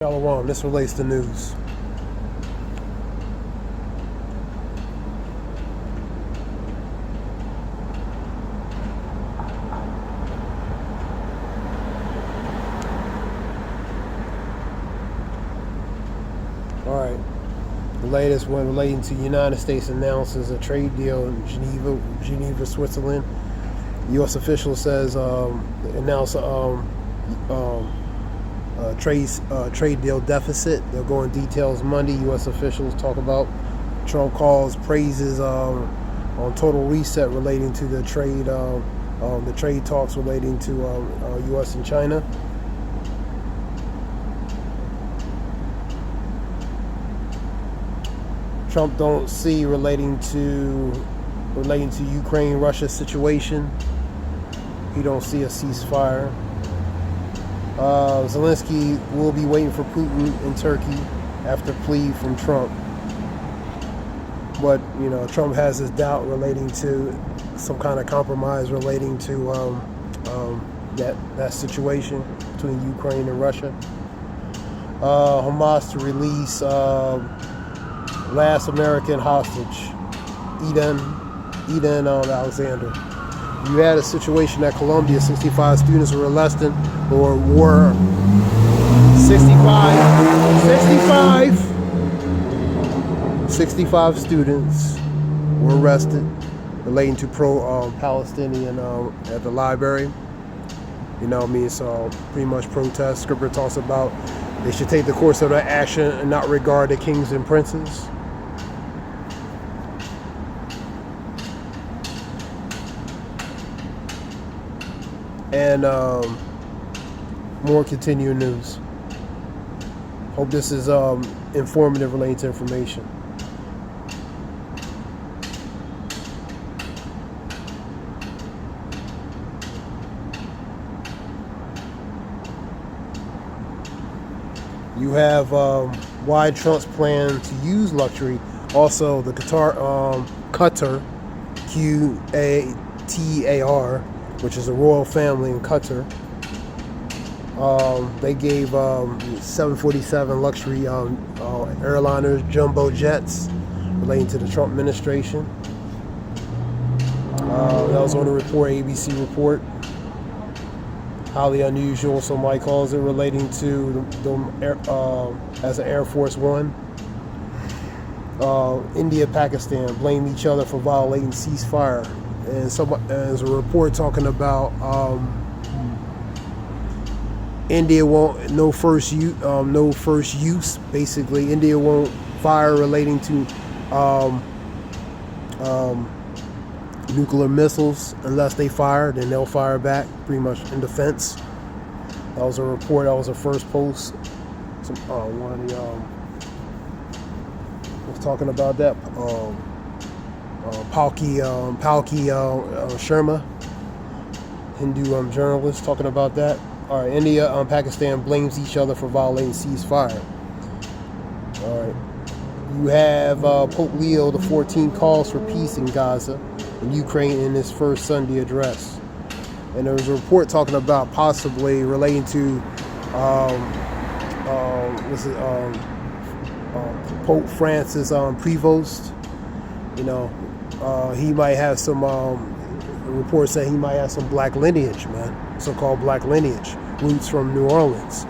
Shalom, this relates to news. Alright, the latest one relating to United States announces a trade deal in Geneva, Switzerland. U.S. official says announce trade deal deficit. They'll go in details Monday. U.S. officials talk about Trump praises on total reset relating to the trade talks relating to U.S. and China. Trump don't see relating to Ukraine-Russia situation. He don't see a ceasefire. Zelensky will be waiting for Putin in Turkey after plea from Trump. But, Trump has his doubt relating to some kind of compromise relating to that situation between Ukraine and Russia. Hamas to release last American hostage, Eden Alexander. You had a situation at Columbia, 65 students were arrested, or were 65 students were arrested relating to pro-Palestinian at the library. So pretty much protest. Scripture talks about they should take the course of their action and not regard the kings and princes. And more continuing news. Hope this is informative relating to information. You have why Trump's plan to use luxury. Also, the Qatar, Qatar, which is a royal family in Qatar. They gave 747 luxury airliners, jumbo jets, relating to the Trump administration. That was on the report, ABC report. Highly unusual, somebody calls it, relating to as an Air Force One. India, Pakistan blame each other for violating ceasefire. And there's a report talking about India won't no first use. Basically, India won't fire relating to nuclear missiles unless they fire. Then they'll fire back, pretty much in defense. That was a report. That was the first post. One of the was talking about that. Palki Sharma, Hindu journalist, talking about that. All right, India, Pakistan blames each other for violating ceasefire. All right, you have Pope Leo XIV calls for peace in Gaza and Ukraine in his first Sunday address. And there was a report talking about possibly relating to Pope Francis Prevost. He might have some reports say he might have some black lineage, man. So-called black lineage, roots from New Orleans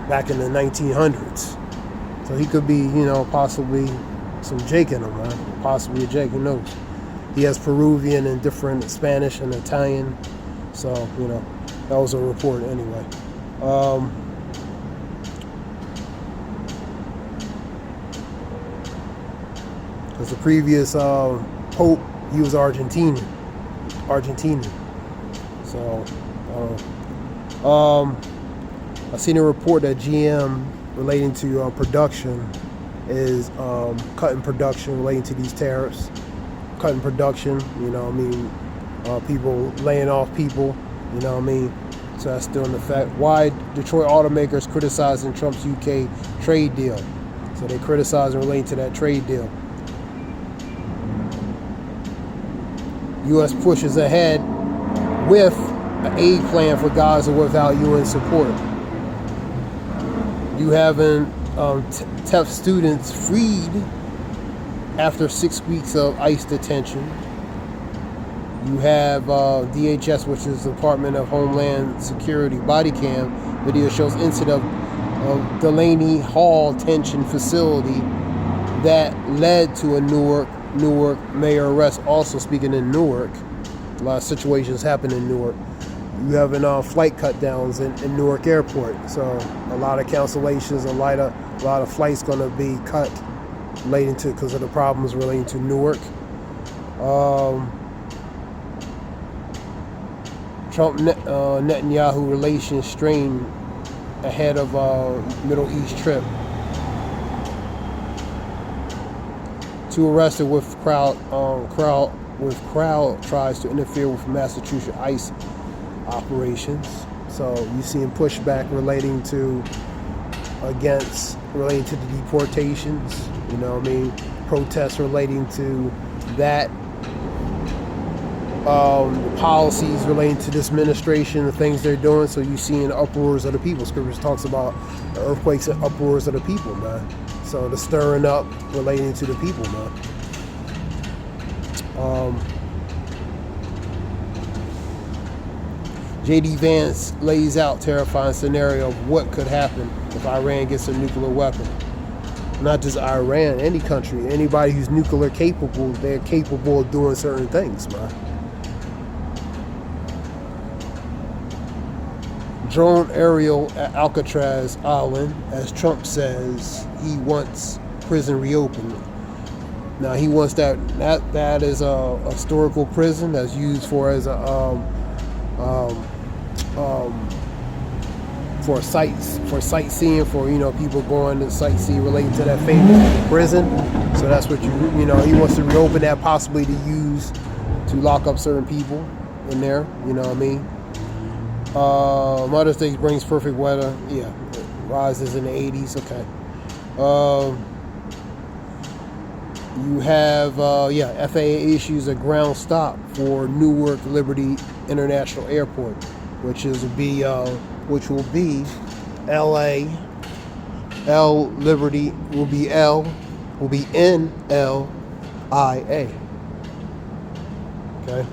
back in the 1900s. So he could be, possibly some Jake in him, man. Possibly a Jake, who knows? He has Peruvian and different Spanish and Italian. So, that was a report anyway. Because the previous Pope, he was Argentinian. So, I seen a report that GM relating to production is cutting production relating to these tariffs. Cutting production, people laying off people, So that's still in effect. Why Detroit automakers criticizing Trump's UK trade deal? So they criticizing relating to that trade deal. U.S. pushes ahead with an aid plan for Gaza without UN support. You having TEF students freed after 6 weeks of ICE detention. You have DHS, which is the Department of Homeland Security body cam video shows incident of Delaney Hall detention facility that led to a Newark mayor arrest. Also speaking in Newark, a lot of situations happen in Newark. You having flight cut downs in Newark Airport, so a lot of cancellations, a lot of flights going to be cut relating to because of the problems relating to Newark. Trump-Netanyahu relations strained ahead of Middle East trip. 2 arrested with crowd tries to interfere with Massachusetts ICE operations. So you seeing pushback relating to the deportations. You know what I mean? Protests relating to that. Policies relating to this administration, the things they're doing. So you see in uproars of the people. Scripture talks about earthquakes and uproars of the people, man. So the stirring up relating to the people, man. J.D. Vance lays out terrifying scenario of what could happen if Iran gets a nuclear weapon. Not just Iran, any country, anybody who's nuclear capable, they're capable of doing certain things, man. Drone aerial at Alcatraz Island, as Trump says he wants prison reopened. Now he wants that is a historical prison that's used for as a for sightseeing, for people going to sightsee relating to that famous prison. So that's what he wants to reopen that, possibly to use to lock up certain people in there. You know what I mean? Mother's Day brings perfect weather. Yeah, rises in the 80s. Okay. You have FAA issues a ground stop for Newark Liberty International Airport, which will be LA. L Liberty will be NLIA. Okay.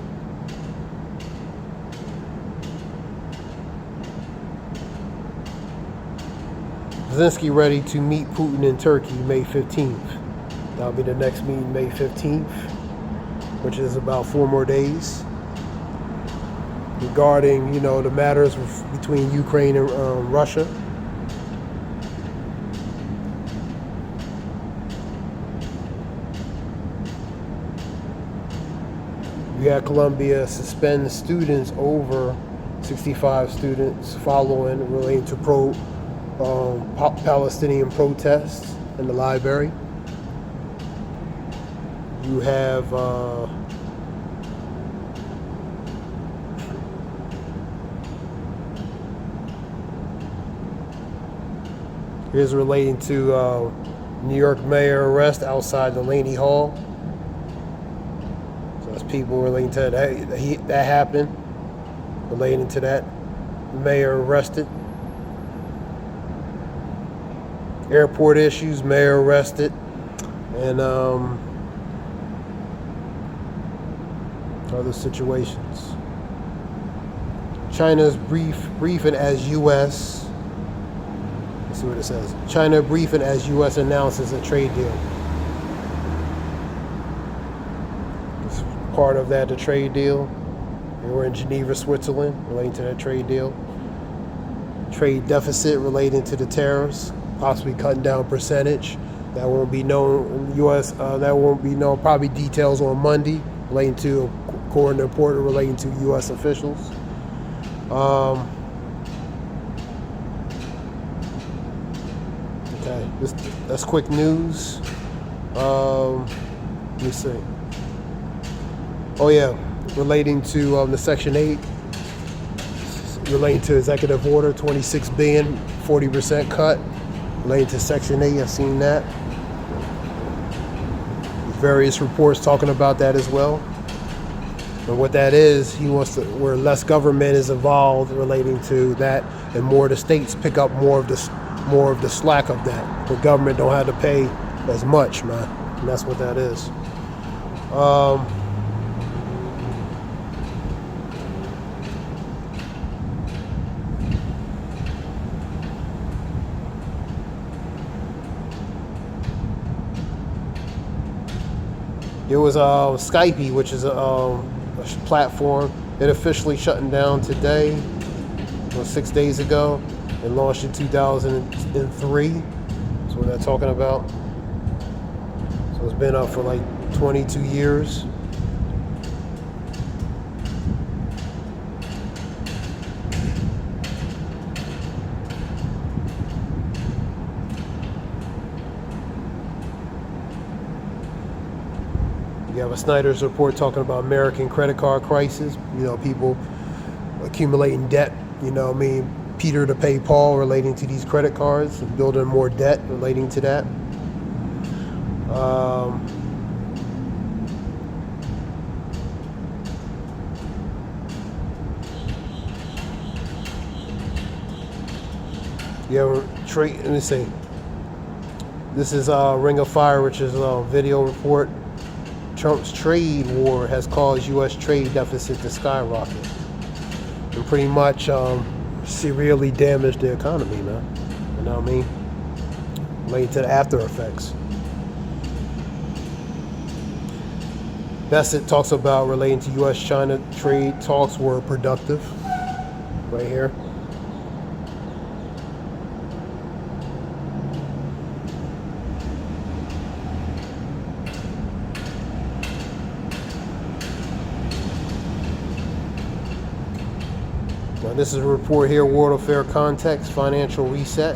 Zelensky ready to meet Putin in Turkey May 15th. That'll be the next meeting, May 15th, which is about 4 more days. Regarding, the matters between Ukraine and Russia. You had Colombia suspend students, over 65 students, following relating to Palestinian protests in the library. You have here's relating to New York mayor arrest outside Delaney Hall. So that's people relating to that happened, relating to that. Mayor arrested. Airport issues, mayor arrested, and other situations. China's briefing as U.S. Let's see what it says. China briefing as U.S. announces a trade deal. It's part of that, the trade deal. And we're in Geneva, Switzerland, relating to that trade deal. Trade deficit relating to the tariffs, possibly cutting down percentage. That won't be known. U.S. That won't be known. Probably details on Monday relating to, according to reporter, relating to U.S. officials. Okay, that's quick news. Let me see. Oh yeah, relating to the Section 8, relating to Executive Order 26 billion, 40% cut. Relating to Section 8, I've seen that. Various reports talking about that as well. But what that is, he wants to, where less government is involved relating to that, and more of the states pick up more of more of the slack of that. The government don't have to pay as much, man. And that's what that is. It was Skype, which is a platform. It officially shutting down today, 6 days ago. It launched in 2003. That's what they're talking about. So it's been up for like 22 years. You have a Snyder's report talking about American credit card crisis. People accumulating debt. Peter to pay Paul relating to these credit cards and building more debt relating to that. Let me see. This is Ring of Fire, which is a video report. Trump's trade war has caused U.S. trade deficit to skyrocket and pretty much severely damaged the economy, man. You know what I mean? Related to the after effects. Bassett talks about relating to U.S.-China trade talks were productive. Right here. This is a report here, World Affair Context, Financial Reset.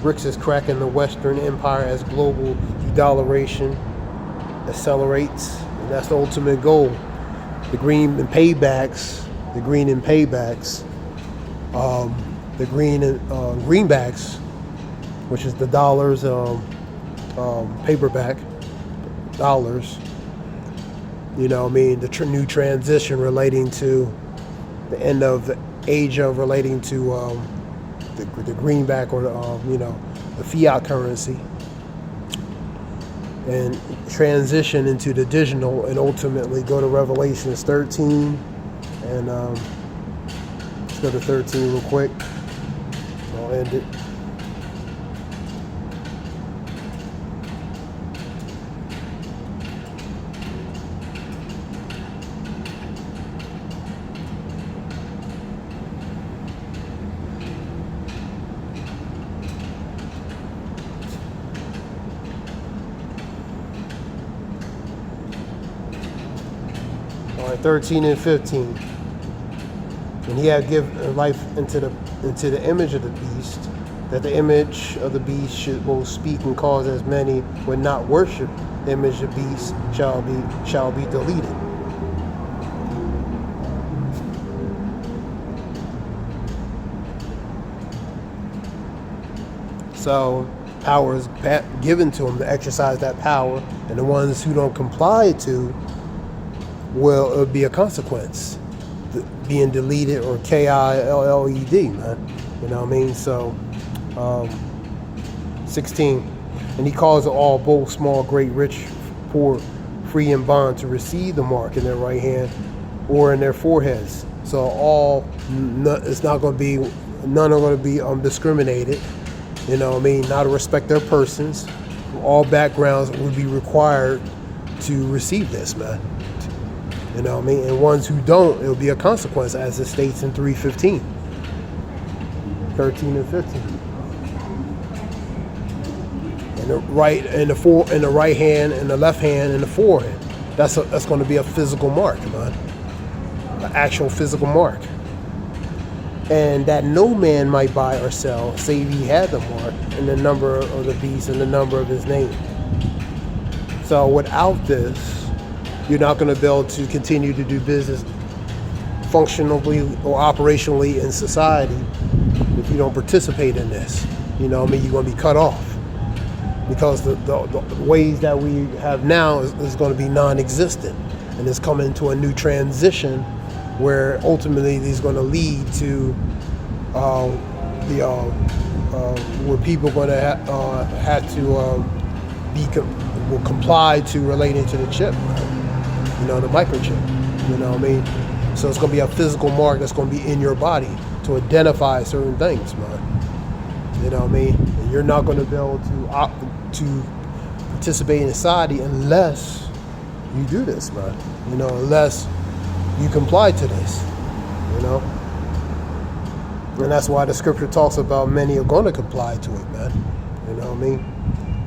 BRICS is cracking the Western Empire as global de-dollarization accelerates. And that's the ultimate goal. The green and paybacks, greenbacks, which is the dollars, paperback dollars. The new transition relating to the end of the age of relating to the greenback or the fiat currency, and transition into the digital, and ultimately go to Revelations 13. And let's go to 13 real quick. I'll end it. All right, 13 and 15. And he had given life into the image of the beast, that the image of the beast should both speak and cause as many would not worship the image of the beast shall be deleted. So power is given to them to exercise that power, and the ones who don't comply to it'll be a consequence, being deleted, or KILLED, man. You know what I mean? So 16, and he calls all, both small, great, rich, poor, free, and bond, to receive the mark in their right hand or in their foreheads. So it's not going to be, none are going to be discriminated. You know what I mean? Not to respect their persons. All backgrounds would be required to receive this, man. You know what I mean? And ones who don't, it'll be a consequence, as it states in 3:15, 13 and 15. And the right hand, and the left hand, and the forehead. That's going to be a physical mark, man. An actual physical mark. And that no man might buy or sell, save he had the mark, and the number of the beast, and the number of his name. So without this, you're not going to be able to continue to do business functionally or operationally in society if you don't participate in this. You know what I mean? You're going to be cut off, because the ways that we have now is going to be non-existent, and it's coming into a new transition where ultimately it's going to lead to where people are going to have to will comply to relating to the chip, the microchip. You know what I mean? So it's going to be a physical mark that's going to be in your body to identify certain things, man. You know what I mean? And you're not going to be able to participate in society unless you do this, man. Unless you comply to this, And that's why the scripture talks about many are going to comply to it, man. You know what I mean?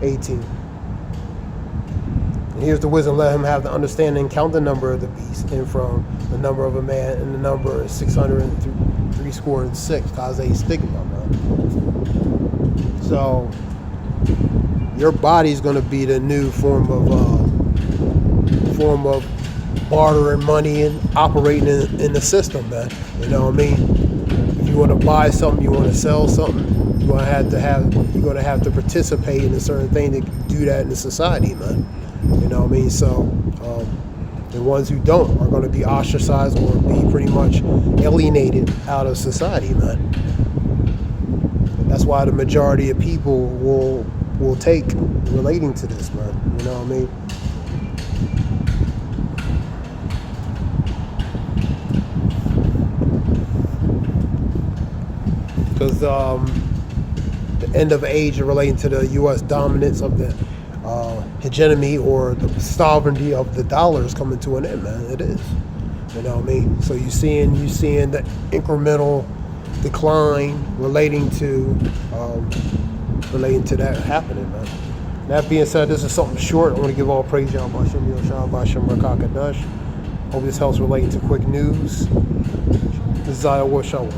18. And here's the wisdom: let him have the understanding, count the number of the beast, and from the number of a man, and the number is 666, cause a stigma, man. So your body's going to be the new form of bartering money and operating in the system, man. You know what I mean? If you want to buy something, you want to sell something, you're going to have to participate in a certain thing to do that in the society, man. You know what I mean? So the ones who don't are going to be ostracized or be pretty much alienated out of society, man. That's why the majority of people will take relating to this, man. You know what I mean? Because the end of age relating to the U.S. dominance of the hegemony or the sovereignty of the dollar is coming to an end, man. It is. You know what I mean? So you're seeing the incremental decline relating to that happening, man. That being said, this is something short. I want to give all praise y'all Bashem Yoshua Bashem Rakakadash. Hope this helps relating to quick news. This is Zaya Washawa.